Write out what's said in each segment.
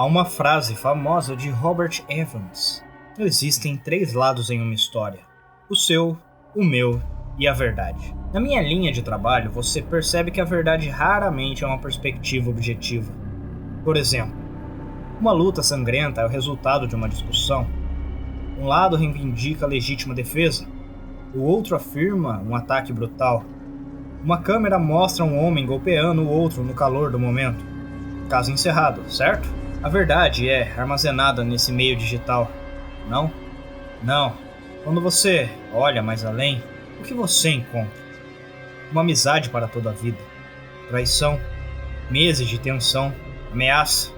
Há uma frase famosa de Robert Evans. Existem 3 lados em uma história: o seu, o meu e a verdade. Na minha linha de trabalho, você percebe que a verdade raramente é uma perspectiva objetiva. Por exemplo, uma luta sangrenta é o resultado de uma discussão. Um lado reivindica a legítima defesa, o outro afirma um ataque brutal. Uma câmera mostra um homem golpeando o outro no calor do momento. Caso encerrado, certo? A verdade é armazenada nesse meio digital. Não? Não. Quando você olha mais além, o que você encontra? Uma amizade para toda a vida. Traição. Meses de tensão. Ameaça.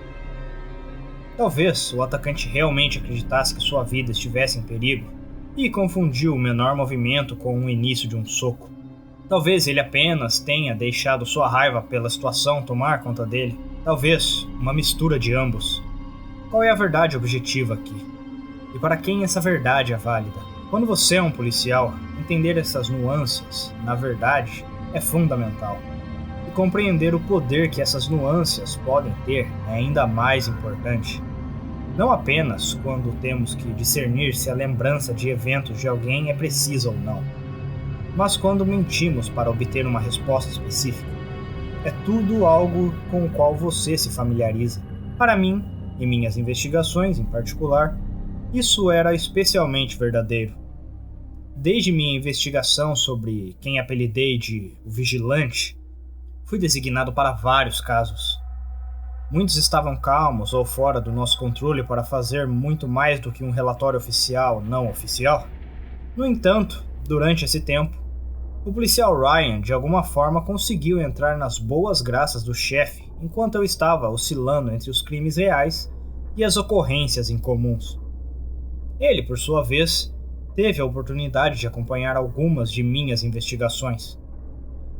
Talvez o atacante realmente acreditasse que sua vida estivesse em perigo e confundiu o menor movimento com o início de um soco. Talvez ele apenas tenha deixado sua raiva pela situação tomar conta dele. Talvez uma mistura de ambos. Qual é a verdade objetiva aqui? E para quem essa verdade é válida? Quando você é um policial, entender essas nuances, na verdade, é fundamental. E compreender o poder que essas nuances podem ter é ainda mais importante. Não apenas quando temos que discernir se a lembrança de eventos de alguém é precisa ou não, mas quando mentimos para obter uma resposta específica. É tudo algo com o qual você se familiariza. Para mim, em minhas investigações em particular, isso era especialmente verdadeiro. Desde minha investigação sobre quem apelidei de o Vigilante, fui designado para vários casos. Muitos estavam calmos ou fora do nosso controle para fazer muito mais do que um relatório oficial não oficial. No entanto, durante esse tempo, o policial Ryan de alguma forma conseguiu entrar nas boas graças do chefe enquanto eu estava oscilando entre os crimes reais e as ocorrências incomuns. Ele, por sua vez, teve a oportunidade de acompanhar algumas de minhas investigações.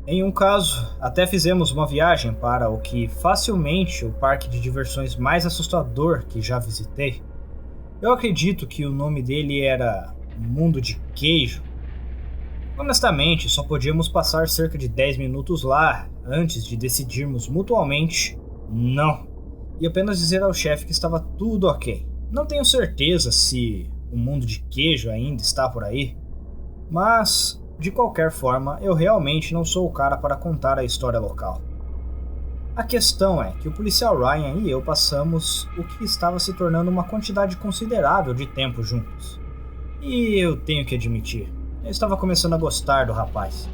Em um caso, até fizemos uma viagem para o que facilmente o parque de diversões mais assustador que já visitei. Eu acredito que o nome dele era Mundo de Queijo. Honestamente, só podíamos passar cerca de 10 minutos lá antes de decidirmos mutuamente não, e apenas dizer ao chefe que estava tudo ok. Não tenho certeza se o Mundo de Queijo ainda está por aí, mas, de qualquer forma, eu realmente não sou o cara para contar a história local. A questão é que o policial Ryan e eu passamos o que estava se tornando uma quantidade considerável de tempo juntos. E eu tenho que admitir, eu estava começando a gostar do rapaz.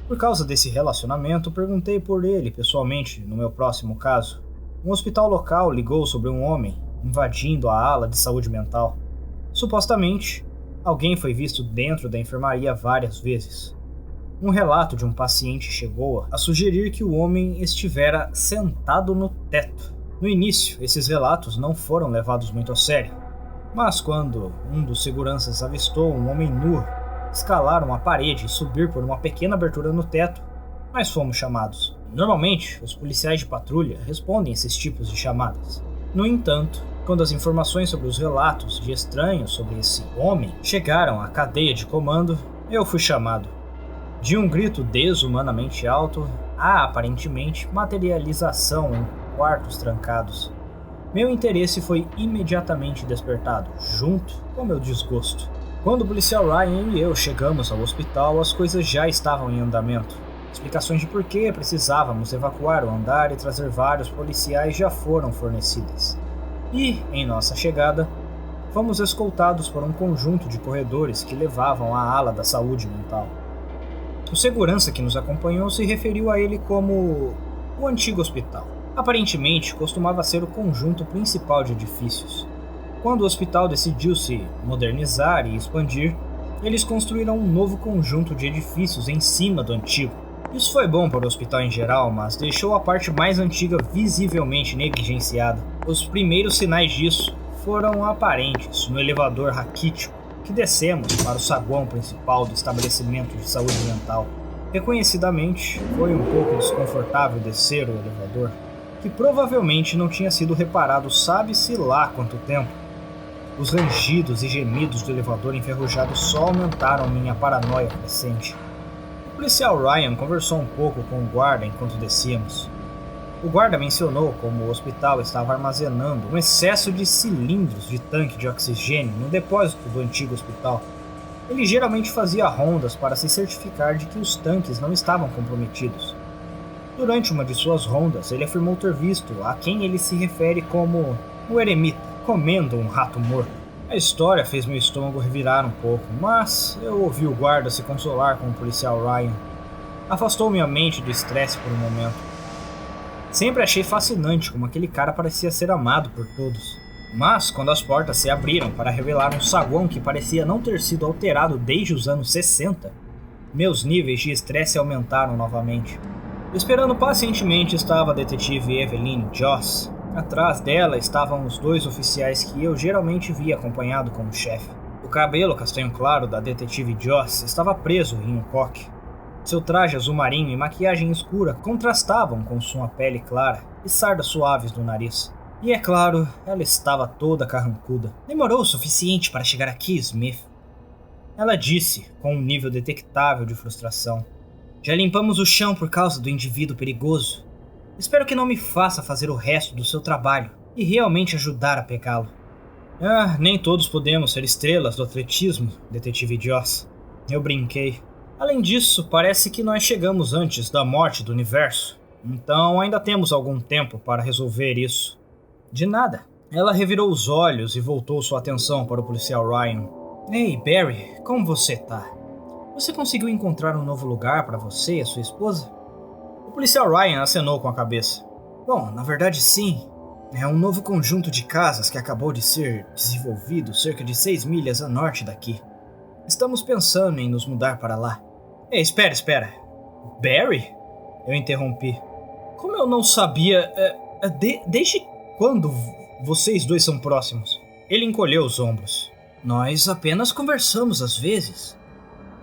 Por causa desse relacionamento, perguntei por ele pessoalmente no meu próximo caso. Um hospital local ligou sobre um homem invadindo a ala de saúde mental. Supostamente, alguém foi visto dentro da enfermaria várias vezes. Um relato de um paciente chegou a sugerir que o homem estivera sentado no teto. No início, esses relatos não foram levados muito a sério, mas quando um dos seguranças avistou um homem nu escalar uma parede e subir por uma pequena abertura no teto, nós fomos chamados. Normalmente, os policiais de patrulha respondem esses tipos de chamadas. No entanto, quando as informações sobre os relatos de estranhos sobre esse homem chegaram à cadeia de comando, eu fui chamado. De um grito desumanamente alto a, aparentemente, materialização em quartos trancados. Meu interesse foi imediatamente despertado, junto com meu desgosto. Quando o policial Ryan e eu chegamos ao hospital, as coisas já estavam em andamento. Explicações de por que precisávamos evacuar o andar e trazer vários policiais já foram fornecidas. E, em nossa chegada, fomos escoltados por um conjunto de corredores que levavam à ala da saúde mental. O segurança que nos acompanhou se referiu a ele como o antigo hospital. Aparentemente, costumava ser o conjunto principal de edifícios. Quando o hospital decidiu se modernizar e expandir, eles construíram um novo conjunto de edifícios em cima do antigo. Isso foi bom para o hospital em geral, mas deixou a parte mais antiga visivelmente negligenciada. Os primeiros sinais disso foram aparentes no elevador raquítico que descemos para o saguão principal do estabelecimento de saúde mental. Reconhecidamente, foi um pouco desconfortável descer o elevador, que provavelmente não tinha sido reparado sabe-se lá quanto tempo. Os rangidos e gemidos do elevador enferrujado só aumentaram minha paranoia crescente. O policial Ryan conversou um pouco com o guarda enquanto descíamos. O guarda mencionou como o hospital estava armazenando um excesso de cilindros de tanque de oxigênio no depósito do antigo hospital. Ele geralmente fazia rondas para se certificar de que os tanques não estavam comprometidos. Durante uma de suas rondas, ele afirmou ter visto a quem ele se refere como o eremita, comendo um rato morto. A história fez meu estômago revirar um pouco, mas eu ouvi o guarda se consolar com o policial Ryan. Afastou minha mente do estresse por um momento. Sempre achei fascinante como aquele cara parecia ser amado por todos. Mas, quando as portas se abriram para revelar um saguão que parecia não ter sido alterado desde os anos 60, meus níveis de estresse aumentaram novamente. Esperando pacientemente estava a detetive Evelyn Joss. Atrás dela estavam os dois oficiais que eu geralmente via acompanhado como chefe. O cabelo castanho claro da detetive Joss estava preso em um coque. Seu traje azul marinho e maquiagem escura contrastavam com sua pele clara e sardas suaves no nariz. E é claro, ela estava toda carrancuda. Demorou o suficiente para chegar aqui, Smith? Ela disse, com um nível detectável de frustração. Já limpamos o chão por causa do indivíduo perigoso. Espero que não me faça fazer o resto do seu trabalho e realmente ajudar a pegá-lo. Nem todos podemos ser estrelas do atletismo, detetive Joss. Eu brinquei. Além disso, parece que nós chegamos antes da morte do universo. Então ainda temos algum tempo para resolver isso. De nada. Ela revirou os olhos e voltou sua atenção para o policial Ryan. Ei, Barry, como você tá? Você conseguiu encontrar um novo lugar para você e a sua esposa? O policial Ryan acenou com a cabeça. Bom, na verdade sim. É um novo conjunto de casas que acabou de ser desenvolvido cerca de 6 milhas a norte daqui. Estamos pensando em nos mudar para lá. Ei, espera. Barry? Eu interrompi. Como eu não sabia... desde quando vocês dois são próximos? Ele encolheu os ombros. Nós apenas conversamos às vezes.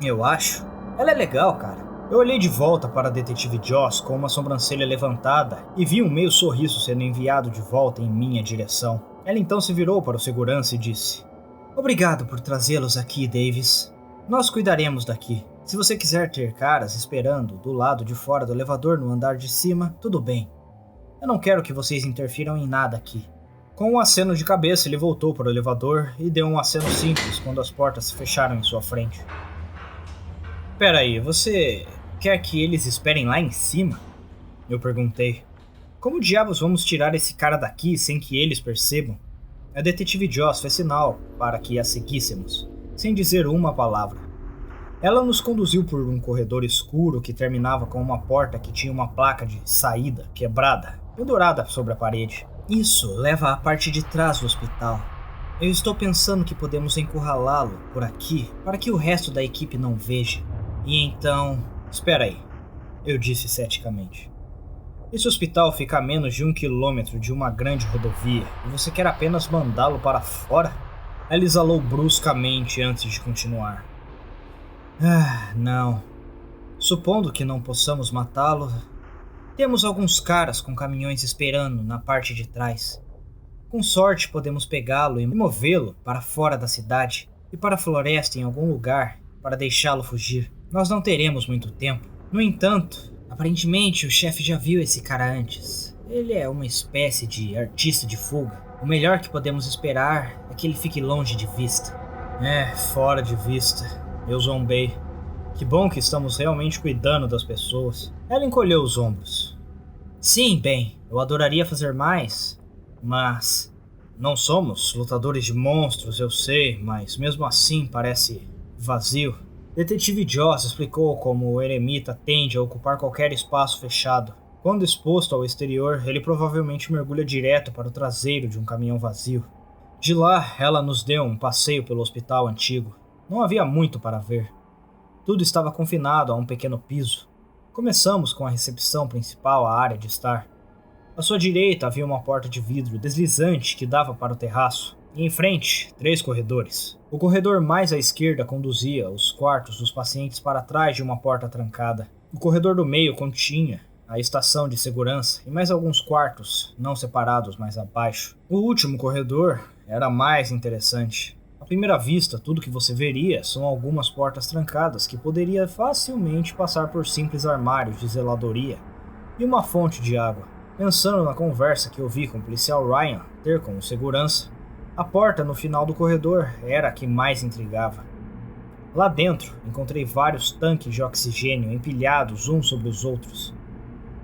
Eu acho. Ela é legal, cara. Eu olhei de volta para a detetive Joss com uma sobrancelha levantada e vi um meio sorriso sendo enviado de volta em minha direção. Ela então se virou para o segurança e disse: Obrigado por trazê-los aqui, Davis. Nós cuidaremos daqui. Se você quiser ter caras esperando do lado de fora do elevador no andar de cima, tudo bem. Eu não quero que vocês interfiram em nada aqui. Com um aceno de cabeça, ele voltou para o elevador e deu um aceno simples quando as portas se fecharam em sua frente. Espera aí, você quer que eles esperem lá em cima? Eu perguntei. Como diabos vamos tirar esse cara daqui sem que eles percebam? A detetive Joss fez sinal para que a seguíssemos, sem dizer uma palavra. Ela nos conduziu por um corredor escuro que terminava com uma porta que tinha uma placa de saída quebrada, pendurada sobre a parede. Isso leva à parte de trás do hospital. Eu estou pensando que podemos encurralá-lo por aqui para que o resto da equipe não veja. E então... Espera aí, eu disse ceticamente. Esse hospital fica a menos de 1 quilômetro de uma grande rodovia e você quer apenas mandá-lo para fora? Ela exalou bruscamente antes de continuar. Não. Supondo que não possamos matá-lo, temos alguns caras com caminhões esperando na parte de trás. Com sorte podemos pegá-lo e movê-lo para fora da cidade e para a floresta em algum lugar para deixá-lo fugir. Nós não teremos muito tempo. No entanto, aparentemente o chefe já viu esse cara antes. Ele é uma espécie de artista de fuga. O melhor que podemos esperar é que ele fique longe de vista. Fora de vista. Eu zombei. Que bom que estamos realmente cuidando das pessoas. Ela encolheu os ombros. Sim, bem, eu adoraria fazer mais, mas... Não somos lutadores de monstros, eu sei, mas mesmo assim parece vazio. Detetive Joss explicou como o eremita tende a ocupar qualquer espaço fechado. Quando exposto ao exterior, ele provavelmente mergulha direto para o traseiro de um caminhão vazio. De lá, ela nos deu um passeio pelo hospital antigo. Não havia muito para ver. Tudo estava confinado a um pequeno piso. Começamos com a recepção principal, a área de estar. À sua direita havia uma porta de vidro deslizante que dava para o terraço. E em frente, 3 corredores. O corredor mais à esquerda conduzia os quartos dos pacientes para trás de uma porta trancada. O corredor do meio continha a estação de segurança e mais alguns quartos não separados mais abaixo. O último corredor era mais interessante. À primeira vista, tudo que você veria são algumas portas trancadas que poderia facilmente passar por simples armários de zeladoria e uma fonte de água. Pensando na conversa que eu vi com o policial Ryan ter com o segurança, a porta no final do corredor era a que mais intrigava. Lá dentro, encontrei vários tanques de oxigênio empilhados uns sobre os outros,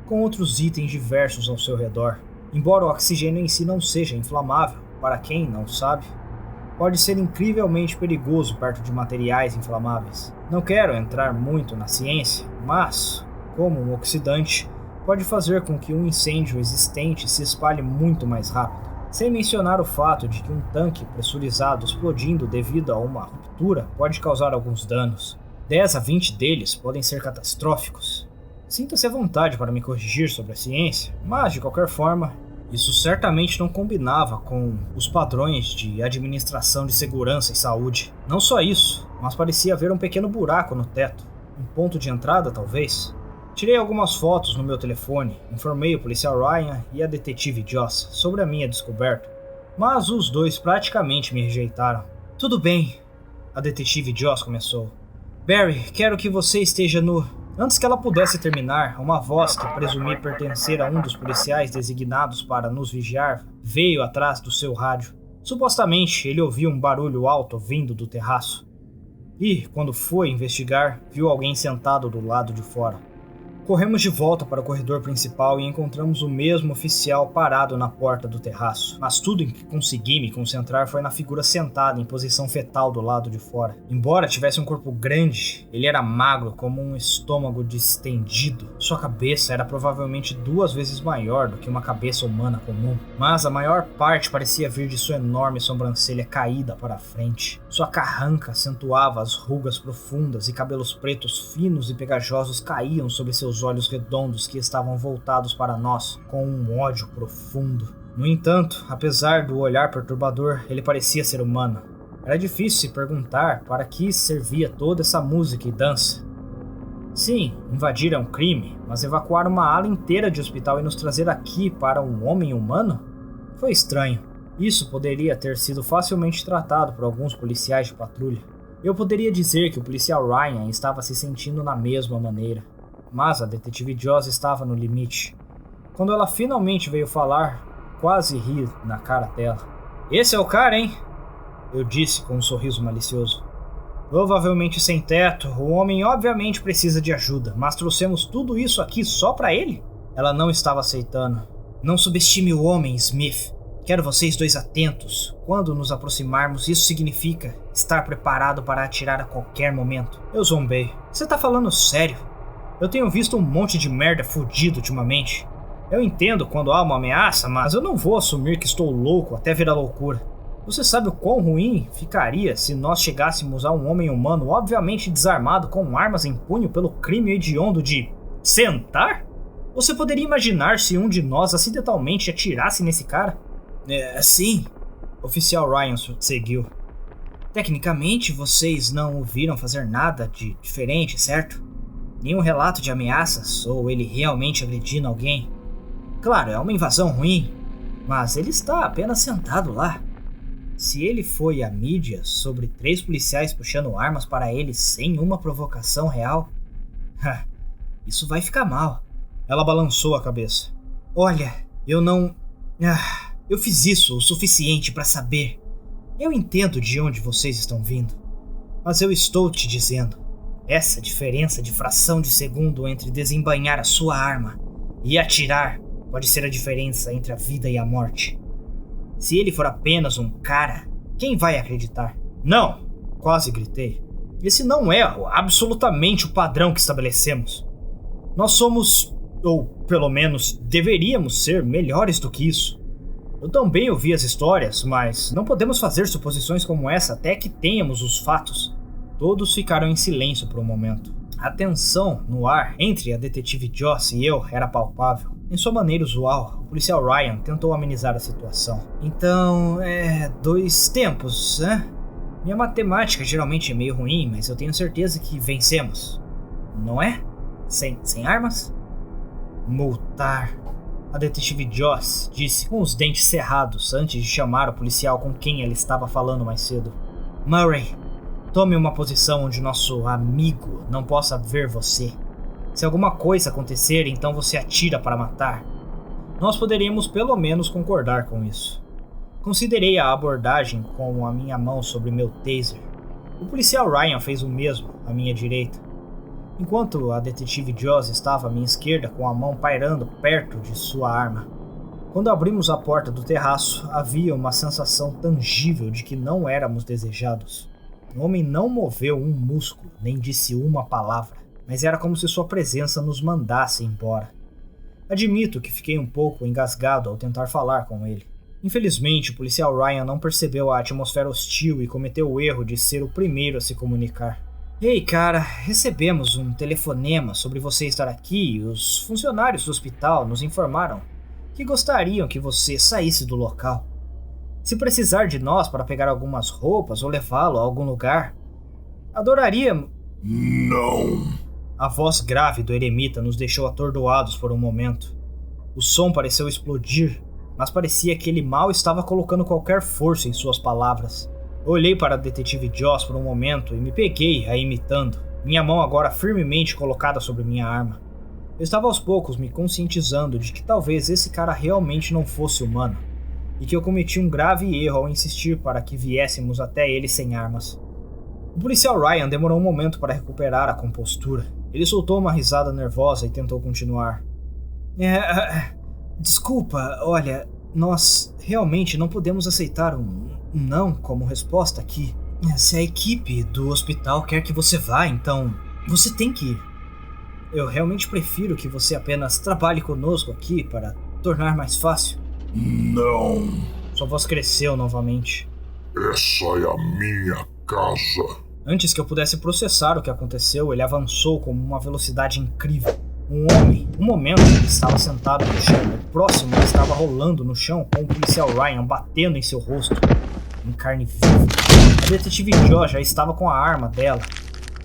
com outros itens diversos ao seu redor. Embora o oxigênio em si não seja inflamável, para quem não sabe, pode ser incrivelmente perigoso perto de materiais inflamáveis. Não quero entrar muito na ciência, mas, como um oxidante, pode fazer com que um incêndio existente se espalhe muito mais rápido. Sem mencionar o fato de que um tanque pressurizado explodindo devido a uma ruptura pode causar alguns danos. 10 a 20 deles podem ser catastróficos. Sinta-se à vontade para me corrigir sobre a ciência, mas de qualquer forma, isso certamente não combinava com os padrões de administração de segurança e saúde. Não só isso, mas parecia haver um pequeno buraco no teto, um ponto de entrada talvez. Tirei algumas fotos no meu telefone, informei o policial Ryan e a detetive Joss sobre a minha descoberta, mas os dois praticamente me rejeitaram. Tudo bem, a detetive Joss começou. Barry, quero que você esteja no... Antes que ela pudesse terminar, uma voz que presumi pertencer a um dos policiais designados para nos vigiar veio atrás do seu rádio. Supostamente, ele ouviu um barulho alto vindo do terraço. E, quando foi investigar, viu alguém sentado do lado de fora. Corremos de volta para o corredor principal e encontramos o mesmo oficial parado na porta do terraço. Mas tudo em que consegui me concentrar foi na figura sentada em posição fetal do lado de fora. Embora tivesse um corpo grande, ele era magro como um estômago distendido. Sua cabeça era provavelmente 2 vezes maior do que uma cabeça humana comum. Mas a maior parte parecia vir de sua enorme sobrancelha caída para a frente. Sua carranca acentuava as rugas profundas e cabelos pretos finos e pegajosos caíam sobre seus olhos redondos que estavam voltados para nós, com um ódio profundo. No entanto, apesar do olhar perturbador, ele parecia ser humano. Era difícil se perguntar para que servia toda essa música e dança. Sim, invadir é um crime, mas evacuar uma ala inteira de hospital e nos trazer aqui para um homem humano? Foi estranho. Isso poderia ter sido facilmente tratado por alguns policiais de patrulha. Eu poderia dizer que o policial Ryan estava se sentindo na mesma maneira. Mas a detetive Joss estava no limite. Quando ela finalmente veio falar, quase ri na cara dela. Esse é o cara, hein? Eu disse com um sorriso malicioso. Provavelmente sem teto, o homem obviamente precisa de ajuda, mas trouxemos tudo isso aqui só pra ele? Ela não estava aceitando. Não subestime o homem, Smith. Quero vocês dois atentos. Quando nos aproximarmos, isso significa estar preparado para atirar a qualquer momento. Eu zombei. Você tá falando sério? Eu tenho visto um monte de merda fudido ultimamente. Eu entendo quando há uma ameaça, mas eu não vou assumir que estou louco até virar loucura. Você sabe o quão ruim ficaria se nós chegássemos a um homem humano obviamente desarmado com armas em punho pelo crime hediondo de sentar? Você poderia imaginar se um de nós acidentalmente atirasse nesse cara? Sim. Oficial Ryan seguiu. Tecnicamente, vocês não o viram fazer nada de diferente, certo? Nenhum relato de ameaças ou ele realmente agredindo alguém. Claro, é uma invasão ruim, mas ele está apenas sentado lá. Se ele foi à mídia sobre 3 policiais puxando armas para ele sem uma provocação real, isso vai ficar mal. Ela balançou a cabeça. Olha, eu não... eu fiz isso o suficiente para saber. Eu entendo de onde vocês estão vindo, mas eu estou te dizendo. Essa diferença de fração de segundo entre desembainhar a sua arma e atirar pode ser a diferença entre a vida e a morte. Se ele for apenas um cara, quem vai acreditar? Não! Quase gritei. Esse não é absolutamente o padrão que estabelecemos. Nós somos, ou pelo menos deveríamos ser, melhores do que isso. Eu também ouvi as histórias, mas não podemos fazer suposições como essa até que tenhamos os fatos. Todos ficaram em silêncio por um momento. A tensão no ar entre a detetive Joss e eu era palpável. Em sua maneira usual, o policial Ryan tentou amenizar a situação. Então, 2 tempos, né? Minha matemática geralmente é meio ruim, mas eu tenho certeza que vencemos. Não é? Sem armas? Multar. A detetive Joss disse com os dentes cerrados antes de chamar o policial com quem ela estava falando mais cedo. Murray, tome uma posição onde nosso amigo não possa ver você. Se alguma coisa acontecer, então você atira para matar. Nós poderíamos pelo menos concordar com isso. Considerei a abordagem com a minha mão sobre meu taser. O policial Ryan fez o mesmo, à minha direita, enquanto a detetive Joss estava à minha esquerda com a mão pairando perto de sua arma. Quando abrimos a porta do terraço, havia uma sensação tangível de que não éramos desejados. O homem não moveu um músculo, nem disse uma palavra, mas era como se sua presença nos mandasse embora. Admito que fiquei um pouco engasgado ao tentar falar com ele. Infelizmente, o policial Ryan não percebeu a atmosfera hostil e cometeu o erro de ser o primeiro a se comunicar. Ei, cara, recebemos um telefonema sobre você estar aqui e os funcionários do hospital nos informaram que gostariam que você saísse do local. Se precisar de nós para pegar algumas roupas ou levá-lo a algum lugar, adoraríamos... Não! A voz grave do eremita nos deixou atordoados por um momento. O som pareceu explodir, mas parecia que ele mal estava colocando qualquer força em suas palavras. Eu olhei para a detetive Joss por um momento e me peguei a imitando, minha mão agora firmemente colocada sobre minha arma. Eu estava aos poucos me conscientizando de que talvez esse cara realmente não fosse humano, e que eu cometi um grave erro ao insistir para que viéssemos até ele sem armas. O policial Ryan demorou um momento para recuperar a compostura. Ele soltou uma risada nervosa e tentou continuar. Desculpa, olha, nós realmente não podemos aceitar um não como resposta aqui. Se a equipe do hospital quer que você vá, então você tem que ir. Eu realmente prefiro que você apenas trabalhe conosco aqui para tornar mais fácil. Não. Sua voz cresceu novamente. Essa é a minha casa. Antes que eu pudesse processar o que aconteceu, ele avançou com uma velocidade incrível. Um homem, um momento, ele estava sentado no chão. O próximo estava rolando no chão com o policial Ryan batendo em seu rosto, em carne viva. A detetive Joss já estava com a arma dela,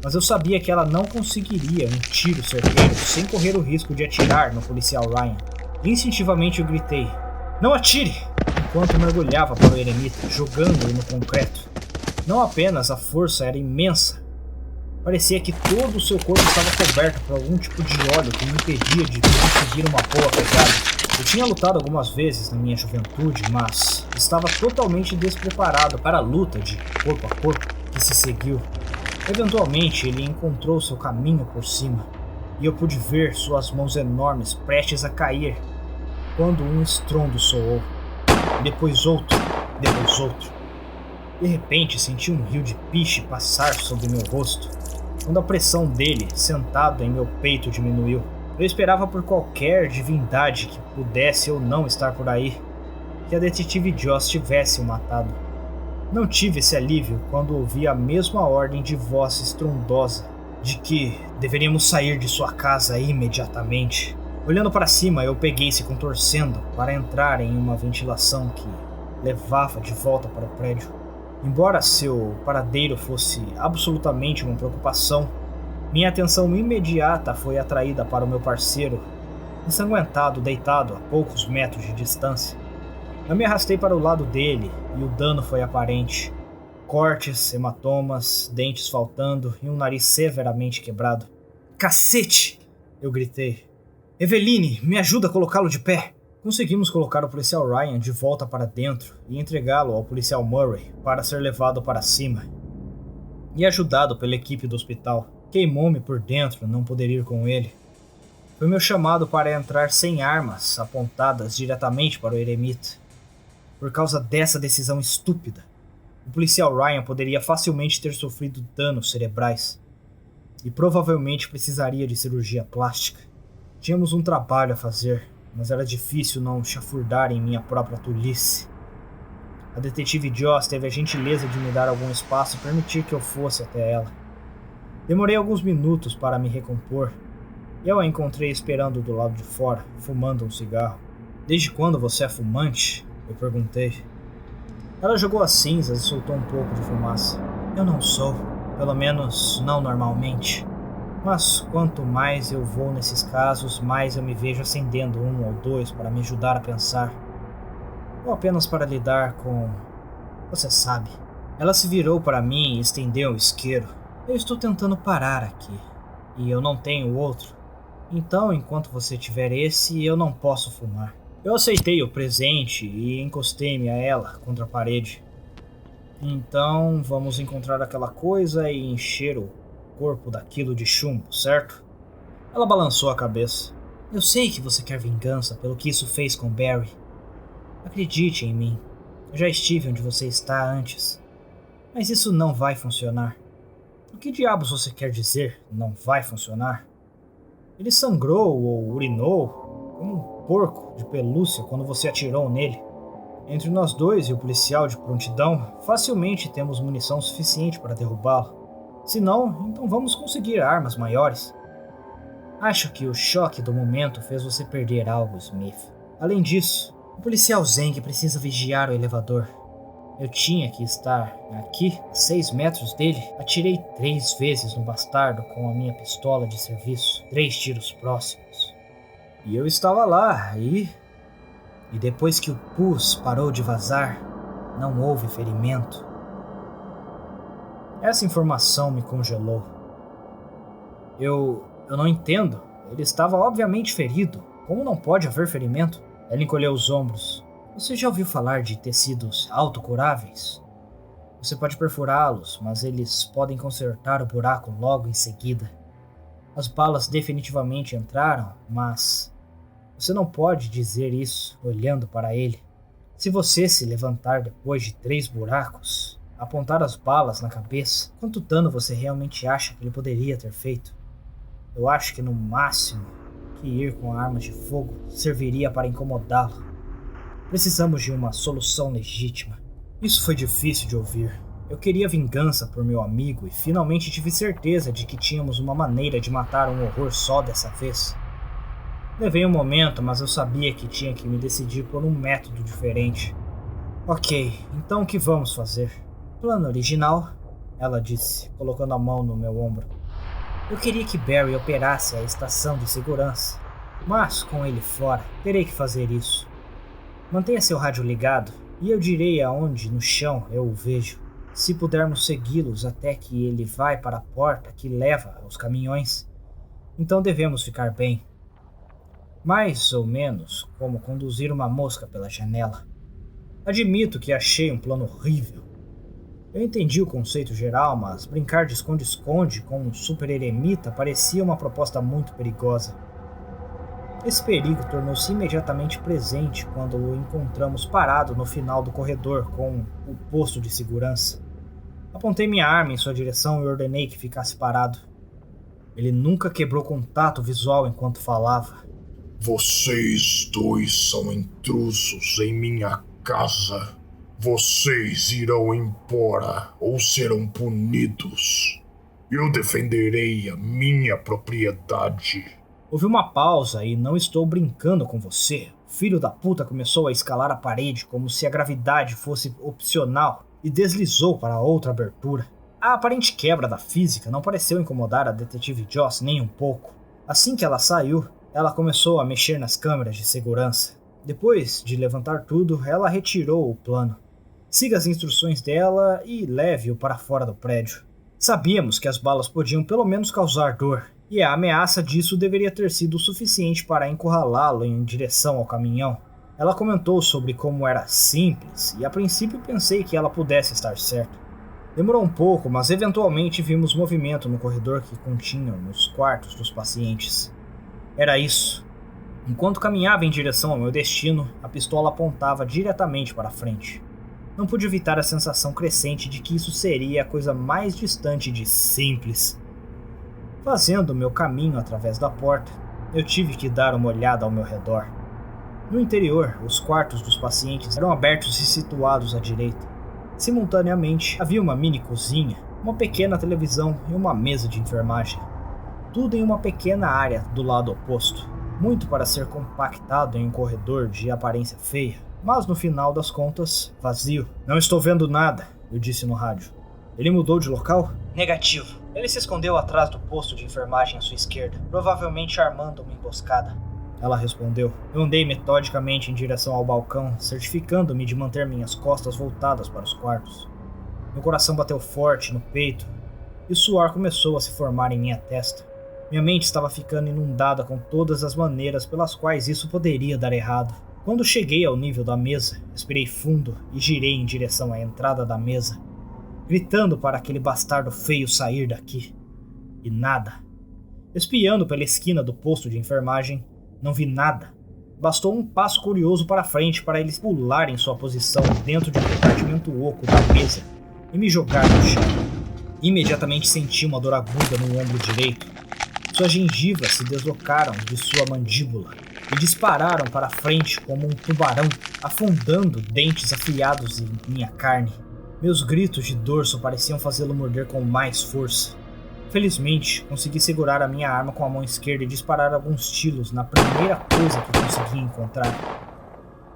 mas eu sabia que ela não conseguiria um tiro certeiro sem correr o risco de atirar no policial Ryan. Instintivamente eu gritei, não atire! Enquanto mergulhava para o eremita, jogando-o no concreto. Não apenas a força era imensa, parecia que todo o seu corpo estava coberto por algum tipo de óleo que me impedia de conseguir uma boa pegada. Eu tinha lutado algumas vezes na minha juventude, mas estava totalmente despreparado para a luta de corpo a corpo que se seguiu. Eventualmente ele encontrou seu caminho por cima, e eu pude ver suas mãos enormes prestes a cair, quando um estrondo soou. Depois outro, depois outro. De repente senti um rio de piche passar sobre meu rosto, quando a pressão dele, sentado em meu peito, diminuiu. Eu esperava por qualquer divindade que pudesse ou não estar por aí, que a detetive Joss tivesse o matado. Não tive esse alívio quando ouvi a mesma ordem de voz estrondosa, de que deveríamos sair de sua casa imediatamente. Olhando para cima, eu peguei se contorcendo para entrar em uma ventilação que levava de volta para o prédio. Embora seu paradeiro fosse absolutamente uma preocupação, minha atenção imediata foi atraída para o meu parceiro, ensanguentado, deitado a poucos metros de distância. Eu me arrastei para o lado dele e o dano foi aparente. Cortes, hematomas, dentes faltando e um nariz severamente quebrado. Cacete! Eu gritei. Eveline, me ajuda a colocá-lo de pé! Conseguimos colocar o policial Ryan de volta para dentro e entregá-lo ao policial Murray para ser levado para cima. E ajudado pela equipe do hospital. Queimou-me por dentro não poder ir com ele. Foi meu chamado para entrar sem armas apontadas diretamente para o eremita. Por causa dessa decisão estúpida, o policial Ryan poderia facilmente ter sofrido danos cerebrais. E provavelmente precisaria de cirurgia plástica. Tínhamos um trabalho a fazer, mas era difícil não chafurdar em minha própria tolice. A detetive Joss teve a gentileza de me dar algum espaço e permitir que eu fosse até ela. Demorei alguns minutos para me recompor, e eu a encontrei esperando do lado de fora, fumando um cigarro. Desde quando você é fumante? Eu perguntei. Ela jogou as cinzas e soltou um pouco de fumaça. Eu não sou, pelo menos não normalmente. Mas quanto mais eu vou nesses casos, mais eu me vejo acendendo um ou dois para me ajudar a pensar. Ou apenas para lidar com... Você sabe. Ela se virou para mim e estendeu o isqueiro. Eu estou tentando parar aqui, e eu não tenho outro. Então, enquanto você tiver esse, eu não posso fumar. Eu aceitei o presente e encostei-me a ela contra a parede. Então vamos encontrar aquela coisa e encher o corpo daquilo de chumbo, certo? Ela balançou a cabeça. Eu sei que você quer vingança pelo que isso fez com Barry. Acredite em mim. Eu já estive onde você está antes. Mas isso não vai funcionar. O que diabos você quer dizer, não vai funcionar? Ele sangrou ou urinou como um porco de pelúcia quando você atirou nele. Entre nós dois e o policial de prontidão, facilmente temos munição suficiente para derrubá-lo. Se não, então vamos conseguir armas maiores. Acho que o choque do momento fez você perder algo, Smith. Além disso, o policial Zeng precisa vigiar o elevador. Eu tinha que estar aqui, a 6 metros dele. Atirei 3 vezes no bastardo com a minha pistola de serviço. 3 tiros próximos. E eu estava lá, e depois que o pus parou de vazar, não houve ferimento. Essa informação me congelou. Eu não entendo. Ele estava obviamente ferido. Como não pode haver ferimento? Ela encolheu os ombros. Você já ouviu falar de tecidos autocuráveis? Você pode perfurá-los, mas eles podem consertar o buraco logo em seguida. As balas definitivamente entraram, mas você não pode dizer isso olhando para ele. Se você se levantar depois de 3 buracos, apontar as balas na cabeça, quanto dano você realmente acha que ele poderia ter feito? Eu acho que no máximo que ir com armas de fogo serviria para incomodá-lo. Precisamos de uma solução legítima. Isso foi difícil de ouvir. Eu queria vingança por meu amigo e finalmente tive certeza de que tínhamos uma maneira de matar um horror só dessa vez. Levei um momento, mas eu sabia que tinha que me decidir por um método diferente. Ok, então o que vamos fazer? Plano original, ela disse, colocando a mão no meu ombro. Eu queria que Barry operasse a estação de segurança, mas com ele fora, terei que fazer isso. Mantenha seu rádio ligado e eu direi aonde no chão eu o vejo. Se pudermos segui-los até que ele vai para a porta que leva aos caminhões, então devemos ficar bem. Mais ou menos como conduzir uma mosca pela janela. Admito que achei um plano horrível. Eu entendi o conceito geral, mas brincar de esconde-esconde com um super eremita parecia uma proposta muito perigosa. Esse perigo tornou-se imediatamente presente quando o encontramos parado no final do corredor com o posto de segurança. Apontei minha arma em sua direção e ordenei que ficasse parado. Ele nunca quebrou contato visual enquanto falava. Vocês dois são intrusos em minha casa. Vocês irão embora ou serão punidos. Eu defenderei a minha propriedade. Houve uma pausa e não estou brincando com você. O filho da puta começou a escalar a parede como se a gravidade fosse opcional e deslizou para outra abertura. A aparente quebra da física não pareceu incomodar a detetive Joss nem um pouco. Assim que ela saiu, ela começou a mexer nas câmeras de segurança. Depois de levantar tudo, ela retirou o plano. Siga as instruções dela e leve-o para fora do prédio. Sabíamos que as balas podiam pelo menos causar dor, e a ameaça disso deveria ter sido o suficiente para encurralá-lo em direção ao caminhão. Ela comentou sobre como era simples, e a princípio pensei que ela pudesse estar certa. Demorou um pouco, mas eventualmente vimos movimento no corredor que continha os quartos dos pacientes. Era isso. Enquanto caminhava em direção ao meu destino, a pistola apontava diretamente para a frente. Não pude evitar a sensação crescente de que isso seria a coisa mais distante de simples. Fazendo meu caminho através da porta, eu tive que dar uma olhada ao meu redor. No interior, os quartos dos pacientes eram abertos e situados à direita. Simultaneamente, havia uma mini cozinha, uma pequena televisão e uma mesa de enfermagem. Tudo em uma pequena área do lado oposto. Muito para ser compactado em um corredor de aparência feia, mas no final das contas, vazio. Não estou vendo nada, eu disse no rádio. Ele mudou de local? Negativo. Ele se escondeu atrás do posto de enfermagem à sua esquerda, provavelmente armando uma emboscada. Ela respondeu. Eu andei metodicamente em direção ao balcão, certificando-me de manter minhas costas voltadas para os quartos. Meu coração bateu forte no peito e o suor começou a se formar em minha testa. Minha mente estava ficando inundada com todas as maneiras pelas quais isso poderia dar errado. Quando cheguei ao nível da mesa, respirei fundo e girei em direção à entrada da mesa, gritando para aquele bastardo feio sair daqui. E nada. Espiando pela esquina do posto de enfermagem, não vi nada. Bastou um passo curioso para frente para ele pular em sua posição dentro de um compartimento oco da mesa e me jogar no chão. Imediatamente senti uma dor aguda no ombro direito. Suas gengivas se deslocaram de sua mandíbula e dispararam para frente como um tubarão, afundando dentes afiados em minha carne. Meus gritos de dor só pareciam fazê-lo morder com mais força. Felizmente, consegui segurar a minha arma com a mão esquerda e disparar alguns tiros na primeira coisa que consegui encontrar.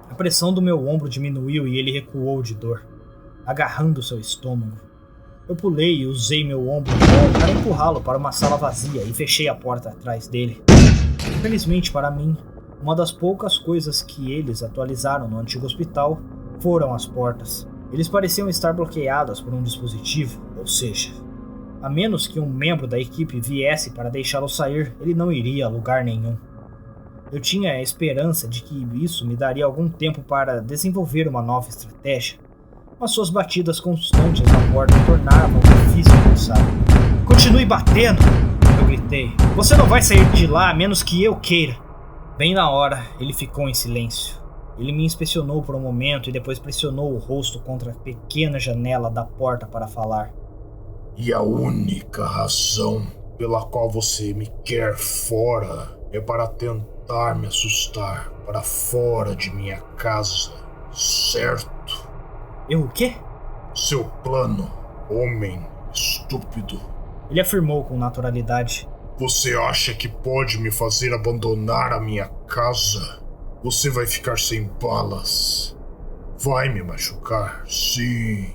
A pressão do meu ombro diminuiu e ele recuou de dor, agarrando seu estômago. Eu pulei e usei meu ombro para empurrá-lo para uma sala vazia e fechei a porta atrás dele. Felizmente para mim, uma das poucas coisas que eles atualizaram no antigo hospital foram as portas. Eles pareciam estar bloqueadas por um dispositivo, ou seja, a menos que um membro da equipe viesse para deixá-lo sair, ele não iria a lugar nenhum. Eu tinha a esperança de que isso me daria algum tempo para desenvolver uma nova estratégia, mas suas batidas constantes na porta tornavam difícil pensar. "Continue batendo!" eu gritei. "Você não vai sair de lá a menos que eu queira." Bem na hora, ele ficou em silêncio. Ele me inspecionou por um momento e depois pressionou o rosto contra a pequena janela da porta para falar. "E a única razão pela qual você me quer fora é para tentar me assustar para fora de minha casa, certo?" "Eu o quê?" "Seu plano, homem estúpido." Ele afirmou com naturalidade. "Você acha que pode me fazer abandonar a minha casa? Você vai ficar sem balas. Vai me machucar, sim.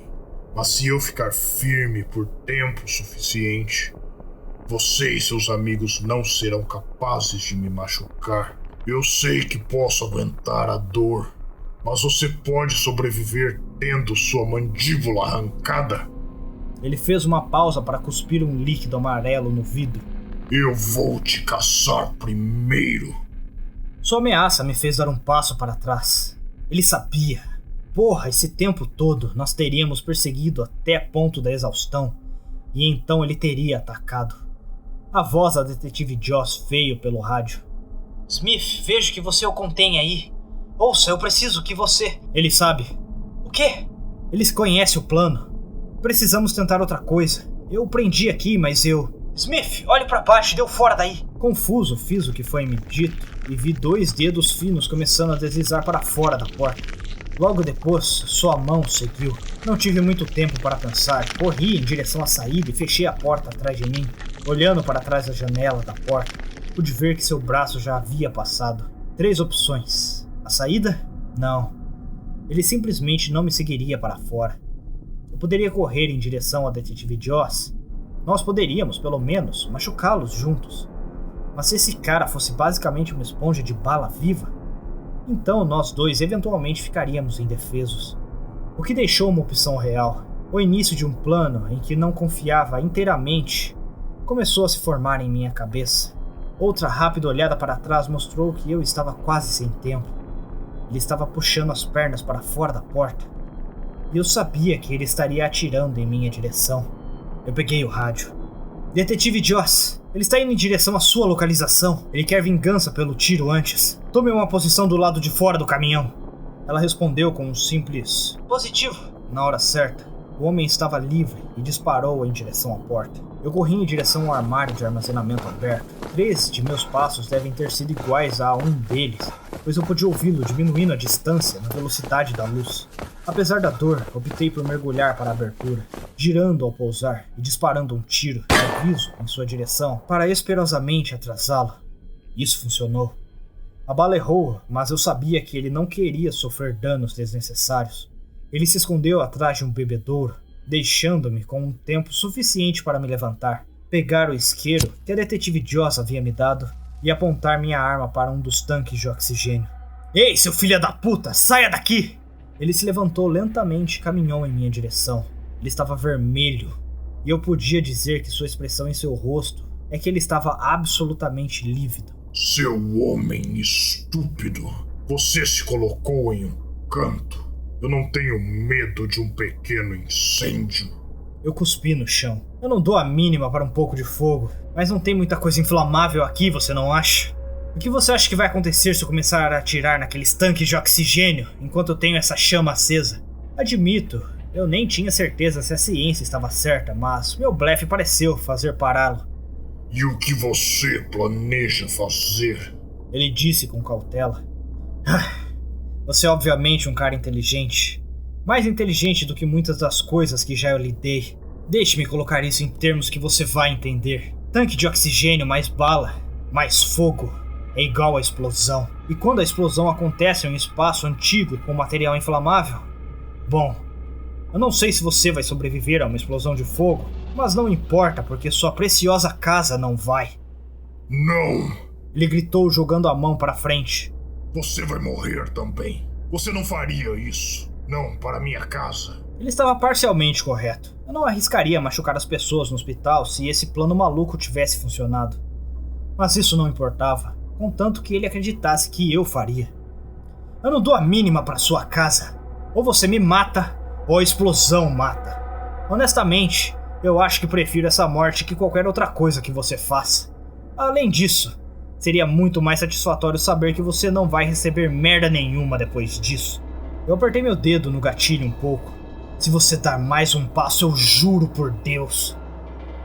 Mas se eu ficar firme por tempo suficiente, você e seus amigos não serão capazes de me machucar. Eu sei que posso aguentar a dor, mas você pode sobreviver tendo sua mandíbula arrancada." Ele fez uma pausa para cuspir um líquido amarelo no vidro. "Eu vou te caçar primeiro." Sua ameaça me fez dar um passo para trás. Ele sabia. Porra, esse tempo todo nós teríamos perseguido até ponto da exaustão, e então ele teria atacado. A voz da detetive Joss veio pelo rádio. "Smith, vejo que você o contém aí. Ouça, eu preciso que você..." "Ele sabe." "O quê?" "Eles conhecem o plano. Precisamos tentar outra coisa. Eu o prendi aqui, mas eu..." "Smith, olhe para baixo e deu fora daí." Confuso, fiz o que foi me dito e vi 2 dedos finos começando a deslizar para fora da porta. Logo depois, sua mão seguiu. Não tive muito tempo para pensar. Corri em direção à saída e fechei a porta atrás de mim. Olhando para trás da janela da porta, pude ver que seu braço já havia passado. 3 opções. A saída? Não. Ele simplesmente não me seguiria para fora. Eu poderia correr em direção à detetive Joss. Nós poderíamos, pelo menos, machucá-los juntos. Mas se esse cara fosse basicamente uma esponja de bala viva, então nós dois eventualmente ficaríamos indefesos. O que deixou uma opção real, o início de um plano em que não confiava inteiramente, começou a se formar em minha cabeça. Outra rápida olhada para trás mostrou que eu estava quase sem tempo. Ele estava puxando as pernas para fora da porta. E eu sabia que ele estaria atirando em minha direção. Eu peguei o rádio. "Detetive Joss, ele está indo em direção à sua localização. Ele quer vingança pelo tiro antes. Tome uma posição do lado de fora do caminhão." Ela respondeu com um simples "positivo." Na hora certa, o homem estava livre e disparou em direção à porta. Eu corri em direção ao armário de armazenamento aberto. 3 de meus passos devem ter sido iguais a um deles, pois eu pude ouvi-lo diminuindo a distância na velocidade da luz. Apesar da dor, optei por mergulhar para a abertura, girando ao pousar e disparando um tiro de aviso em sua direção para esperosamente atrasá-lo. Isso funcionou. A bala errou, mas eu sabia que ele não queria sofrer danos desnecessários. Ele se escondeu atrás de um bebedouro, deixando-me com um tempo suficiente para me levantar, pegar o isqueiro que a detetive Joss havia me dado e apontar minha arma para um dos tanques de oxigênio. "Ei, seu filho da puta, saia daqui!" Ele se levantou lentamente e caminhou em minha direção. Ele estava vermelho, e eu podia dizer que sua expressão em seu rosto é que ele estava absolutamente lívido. "Seu homem estúpido, Você se colocou em um canto. Eu não tenho medo de um pequeno incêndio. Eu cuspi no chão. Eu não dou a mínima para um pouco de fogo, mas não tem muita coisa inflamável aqui, você não acha? O que você acha que vai acontecer se eu começar a atirar naqueles tanques de oxigênio enquanto eu tenho essa chama acesa? Admito, eu nem tinha certeza se a ciência estava certa, mas meu blefe pareceu fazer pará-lo. E o que você planeja fazer? Ele disse com cautela. Você é obviamente um cara inteligente. Mais inteligente do que muitas das coisas que já eu lhe dei. Deixe-me colocar isso em termos que você vai entender. Tanque de oxigênio mais bala, mais fogo, é igual a explosão. E quando a explosão acontece em um espaço antigo com material inflamável? Bom, eu não sei se você vai sobreviver a uma explosão de fogo, mas não importa porque sua preciosa casa não vai. Não! Ele gritou jogando a mão para frente. Você vai morrer também. Você não faria isso. Não para minha casa. Ele estava parcialmente correto. Eu não arriscaria machucar as pessoas no hospital se esse plano maluco tivesse funcionado. Mas isso não importava, contanto que ele acreditasse que eu faria. Eu não dou a mínima para sua casa. Ou você me mata, ou a explosão mata. Honestamente, eu acho que prefiro essa morte que qualquer outra coisa que você faça. Além disso, seria muito mais satisfatório saber que você não vai receber merda nenhuma depois disso. Eu apertei meu dedo no gatilho um pouco. Se você dar mais um passo, eu juro por Deus.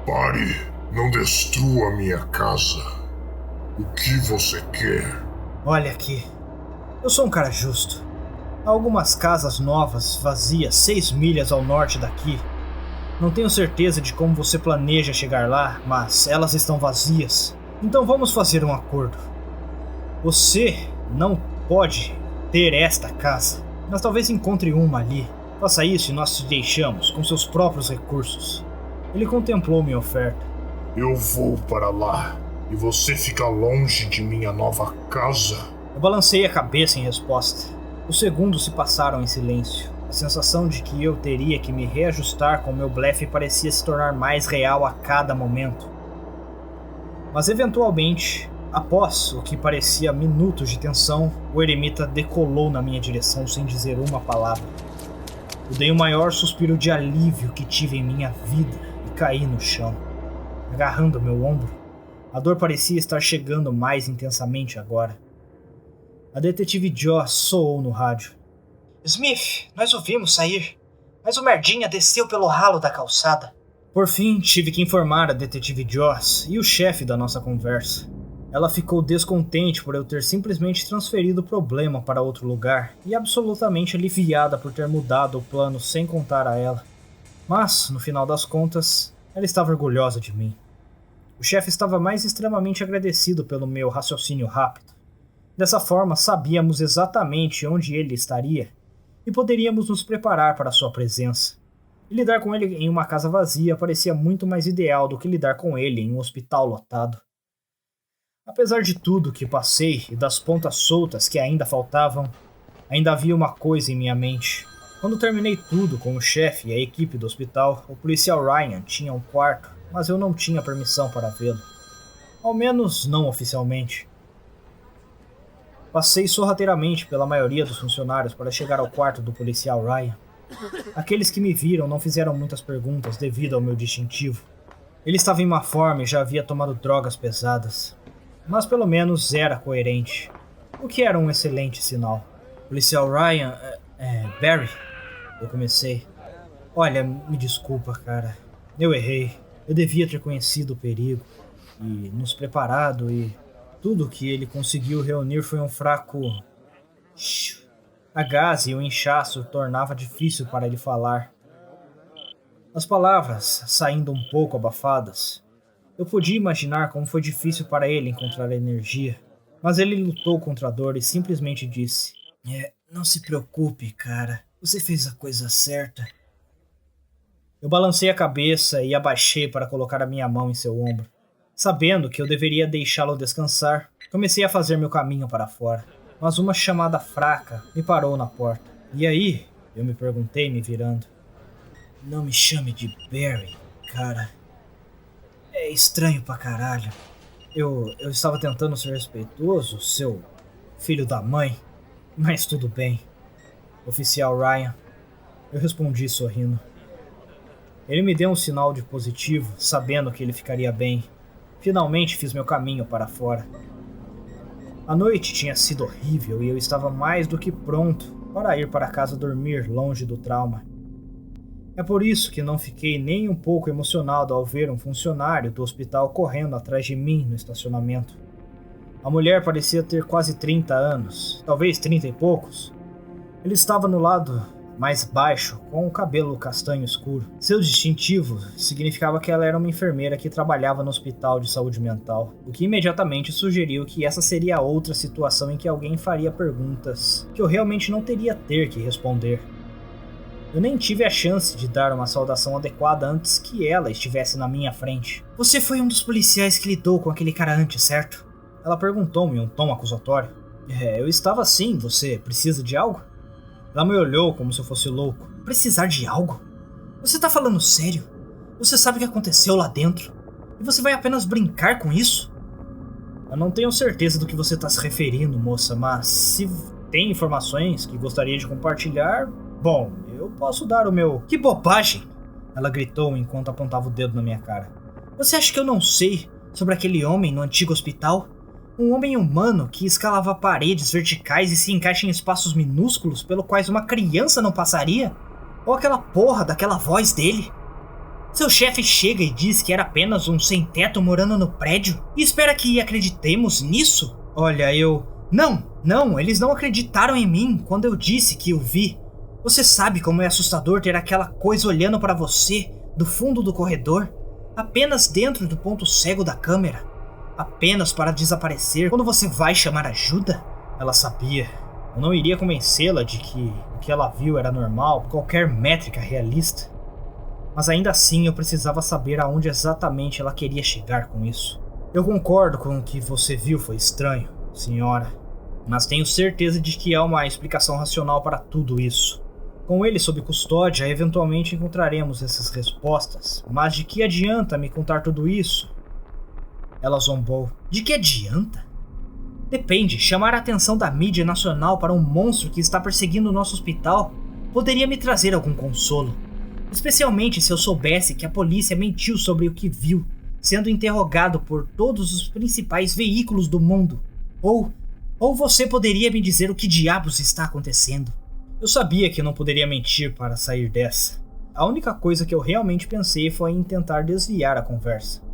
Pare, não destrua minha casa. O que você quer? Olha aqui, eu sou um cara justo. Há algumas casas novas, vazias, 6 milhas ao norte daqui. Não tenho certeza de como você planeja chegar lá, mas elas estão vazias. Então vamos fazer um acordo. Você não pode ter esta casa, mas talvez encontre uma ali. Faça isso e nós te deixamos com seus próprios recursos. Ele contemplou minha oferta. Eu vou para lá e você fica longe de minha nova casa. Eu balancei a cabeça em resposta. Os segundos se passaram em silêncio. A sensação de que eu teria que me reajustar com meu blefe parecia se tornar mais real a cada momento. Mas eventualmente, após o que parecia minutos de tensão, o eremita decolou na minha direção sem dizer uma palavra. Eu dei o maior suspiro de alívio que tive em minha vida e caí no chão, agarrando meu ombro. A dor parecia estar chegando mais intensamente agora. A detetive Joss soou no rádio. Smith, nós o vimos sair, mas o merdinha desceu pelo ralo da calçada. Por fim, tive que informar a detetive Joss e o chefe da nossa conversa. Ela ficou descontente por eu ter simplesmente transferido o problema para outro lugar e absolutamente aliviada por ter mudado o plano sem contar a ela. Mas, no final das contas, ela estava orgulhosa de mim. O chefe estava mais extremamente agradecido pelo meu raciocínio rápido. Dessa forma, sabíamos exatamente onde ele estaria e poderíamos nos preparar para sua presença. E lidar com ele em uma casa vazia parecia muito mais ideal do que lidar com ele em um hospital lotado. Apesar de tudo que passei e das pontas soltas que ainda faltavam, ainda havia uma coisa em minha mente. Quando terminei tudo com o chefe e a equipe do hospital, o policial Ryan tinha um quarto, mas eu não tinha permissão para vê-lo. Ao menos não oficialmente. Passei sorrateiramente pela maioria dos funcionários para chegar ao quarto do policial Ryan. Aqueles que me viram não fizeram muitas perguntas devido ao meu distintivo. Ele estava em má forma e já havia tomado drogas pesadas. Mas pelo menos era coerente, o que era um excelente sinal. Policial Ryan, Barry, eu comecei. Olha, me desculpa, cara. Eu errei. Eu devia ter conhecido o perigo e nos preparado e tudo que ele conseguiu reunir foi um fraco... A gaze e o inchaço tornava difícil para ele falar. As palavras saindo um pouco abafadas. Eu podia imaginar como foi difícil para ele encontrar energia, mas ele lutou contra a dor e simplesmente disse: não se preocupe, cara. Você fez a coisa certa. Eu balancei a cabeça e abaixei para colocar a minha mão em seu ombro. Sabendo que eu deveria deixá-lo descansar, comecei a fazer meu caminho para fora. Mas uma chamada fraca me parou na porta. E aí? Eu me perguntei, me virando. Não me chame de Barry, cara. É estranho pra caralho. Eu estava tentando ser respeitoso, seu filho da mãe. Mas tudo bem, oficial Ryan. Eu respondi sorrindo. Ele me deu um sinal de positivo, sabendo que ele ficaria bem. Finalmente fiz meu caminho para fora. A noite tinha sido horrível e eu estava mais do que pronto para ir para casa dormir longe do trauma. É por isso que não fiquei nem um pouco emocionado ao ver um funcionário do hospital correndo atrás de mim no estacionamento. A mulher parecia ter quase 30 anos, talvez 30 e poucos. Ele estava no lado mais baixo, com o cabelo castanho escuro. Seu distintivo significava que ela era uma enfermeira que trabalhava no hospital de saúde mental, o que imediatamente sugeriu que essa seria outra situação em que alguém faria perguntas que eu realmente não teria ter que responder. Eu nem tive a chance de dar uma saudação adequada antes que ela estivesse na minha frente. Você foi um dos policiais que lidou com aquele cara antes, certo? Ela perguntou-me em um tom acusatório. Eu estava sim, você precisa de algo? Ela me olhou como se eu fosse louco. Precisar de algo? Você tá falando sério? Você sabe o que aconteceu lá dentro? E você vai apenas brincar com isso? Eu não tenho certeza do que você tá se referindo, moça, mas se tem informações que gostaria de compartilhar, bom, eu posso dar o meu... Que bobagem! Ela gritou enquanto apontava o dedo na minha cara. Você acha que eu não sei sobre aquele homem no antigo hospital? Um homem humano que escalava paredes verticais e se encaixa em espaços minúsculos pelo quais uma criança não passaria? Ou aquela porra daquela voz dele? Seu chefe chega e diz que era apenas um sem-teto morando no prédio e espera que acreditemos nisso? Olha, Não, eles não acreditaram em mim quando eu disse que o vi. Você sabe como é assustador ter aquela coisa olhando para você do fundo do corredor, apenas dentro do ponto cego da câmera? Apenas para desaparecer quando você vai chamar ajuda? Ela sabia. Eu não iria convencê-la de que o que ela viu era normal por qualquer métrica realista. Mas ainda assim eu precisava saber aonde exatamente ela queria chegar com isso. Eu concordo com o que você viu foi estranho, senhora. Mas tenho certeza de que há uma explicação racional para tudo isso. Com ele sob custódia, eventualmente encontraremos essas respostas. Mas de que adianta me contar tudo isso? Ela zombou. De que adianta? Depende, chamar a atenção da mídia nacional para um monstro que está perseguindo o nosso hospital poderia me trazer algum consolo. Especialmente se eu soubesse que a polícia mentiu sobre o que viu, sendo interrogado por todos os principais veículos do mundo. Ou você poderia me dizer o que diabos está acontecendo. Eu sabia que não poderia mentir para sair dessa. A única coisa que eu realmente pensei foi em tentar desviar a conversa.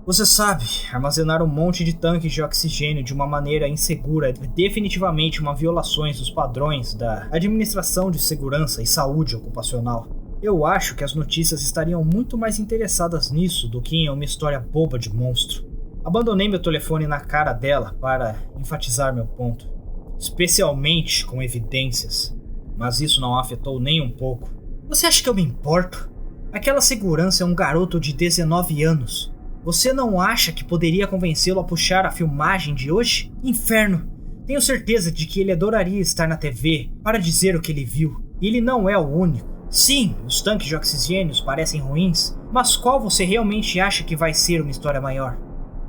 Você sabe, armazenar um monte de tanques de oxigênio de uma maneira insegura é definitivamente uma violação dos padrões da Administração de Segurança e Saúde Ocupacional. Eu acho que as notícias estariam muito mais interessadas nisso do que em uma história boba de monstro. Abandonei meu telefone na cara dela para enfatizar meu ponto, especialmente com evidências, mas isso não a afetou nem um pouco. Você acha que eu me importo? Aquela segurança é um garoto de 19 anos. Você não acha que poderia convencê-lo a puxar a filmagem de hoje? Inferno! Tenho certeza de que ele adoraria estar na TV para dizer o que ele viu. E ele não é o único. Sim, os tanques de oxigênio parecem ruins, mas qual você realmente acha que vai ser uma história maior?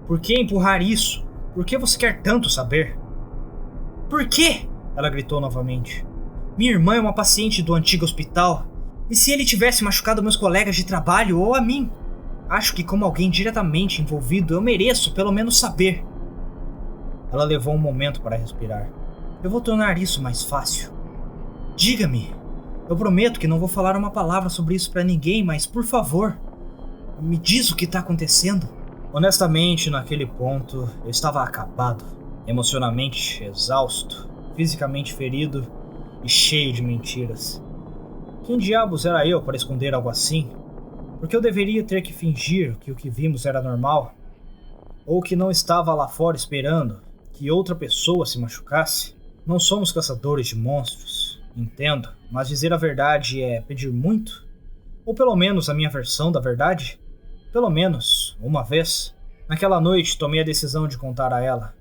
Por que empurrar isso? Por que você quer tanto saber? Por quê? Ela gritou novamente. Minha irmã é uma paciente do antigo hospital. E se ele tivesse machucado meus colegas de trabalho ou a mim? Acho que como alguém diretamente envolvido, eu mereço pelo menos saber. Ela levou um momento para respirar. Eu vou tornar isso mais fácil. Diga-me. Eu prometo que não vou falar uma palavra sobre isso para ninguém, mas por favor, me diz o que está acontecendo. Honestamente, naquele ponto, eu estava acabado, emocionalmente exausto, fisicamente ferido e cheio de mentiras. Quem diabos era eu para esconder algo assim? Porque eu deveria ter que fingir que o que vimos era normal? Ou que não estava lá fora esperando que outra pessoa se machucasse? Não somos caçadores de monstros, entendo, mas dizer a verdade é pedir muito? Ou pelo menos a minha versão da verdade? Pelo menos, uma vez. Naquela noite, tomei a decisão de contar a ela.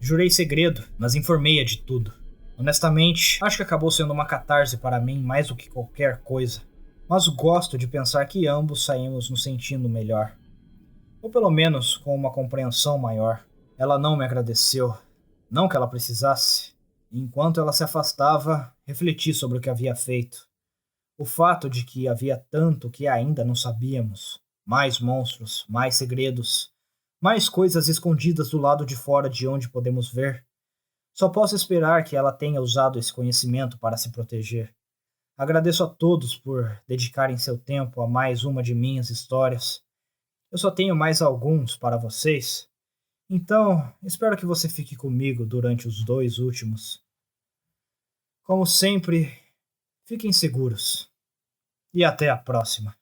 Jurei segredo, mas informei-a de tudo. Honestamente, acho que acabou sendo uma catarse para mim mais do que qualquer coisa. Mas gosto de pensar que ambos saímos nos sentindo melhor. Ou pelo menos com uma compreensão maior. Ela não me agradeceu. Não que ela precisasse. Enquanto ela se afastava, refleti sobre o que havia feito. O fato de que havia tanto que ainda não sabíamos. Mais monstros, mais segredos, mais coisas escondidas do lado de fora de onde podemos ver. Só posso esperar que ela tenha usado esse conhecimento para se proteger. Agradeço a todos por dedicarem seu tempo a mais uma de minhas histórias. Eu só tenho mais alguns para vocês, então espero que você fique comigo durante os 2 últimos. Como sempre, fiquem seguros e até a próxima.